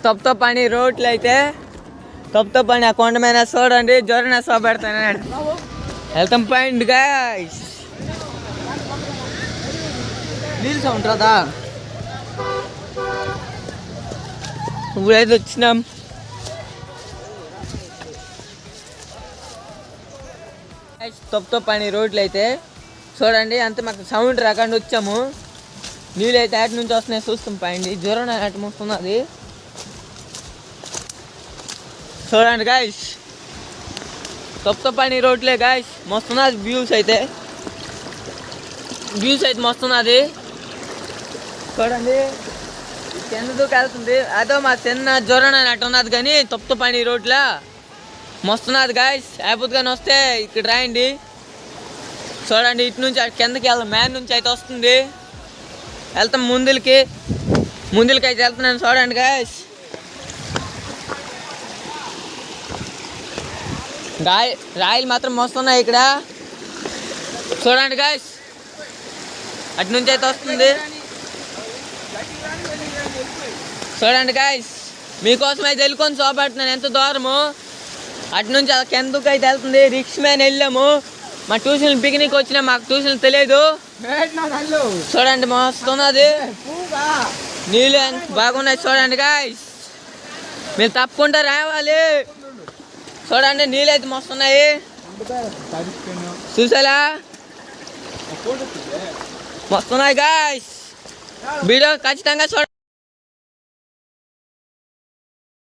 తప్పుతో పని రోడ్లు అయితే తప్పుతో పని ఆ కొండ మీద చూడండి జ్వరం పెడతాను వెళ్తాం పాయింట్ గాయస్ నీళ్ళు సౌండ్ రాదా ఇప్పుడైతే వచ్చినాం తప్పుతో పని రోడ్లు అయితే చూడండి అంత మాకు సౌండ్ రాకుండా వచ్చాము నీళ్ళు అయితే అటు నుంచి వస్తున్నాయి చూస్తాం పైండి జ్వరం అటు వస్తున్నది చూడండి గాయస్ తప్పుతో పని రోడ్లే గాయస్ మస్తున్నది వ్యూస్ అయితే మస్తున్నది చూడండి చిన్న దూకు వెళ్తుంది అదో మా చిన్న జ్వరం అటు ఉన్నది కానీ తప్పుతో పని రోడ్ల మస్తున్నది గాయస్ అయిపోతుగానే వస్తే ఇక్కడ రాయండి చూడండి ఇటు నుంచి కిందకి వెళ్దాం మ్యాన్ నుంచి అయితే వస్తుంది వెళ్తాం ముందులకి అయితే వెళ్తున్నాను చూడండి గాయస్ రాయలు మాత్రం మస్తున్నాయి ఇక్కడ చూడండి గాయస్ అటు నుంచి అయితే వస్తుంది చూడండి గాయస్ మీకోసం అయితే వెళ్ళుకొని చూపెడుతున్నాను ఎంత దూరము అటు నుంచి కిందకి అయితే వెళ్తుంది రిక్స్ మ్యాన్ వెళ్ళాము మా ట్యూషన్ పిక్నిక్ వచ్చినా మాకు ట్యూషన్ తెలియదు చూడండి మస్తున్నది నీళ్ళు బాగున్నాయి చూడండి గాయస్ మీరు తప్పకుండా రావాలి చూడండి నీళ్ళు అయితే మస్తున్నాయి చూసారా మస్తున్నాయి గాయస్ వీడియో ఖచ్చితంగా చూడండి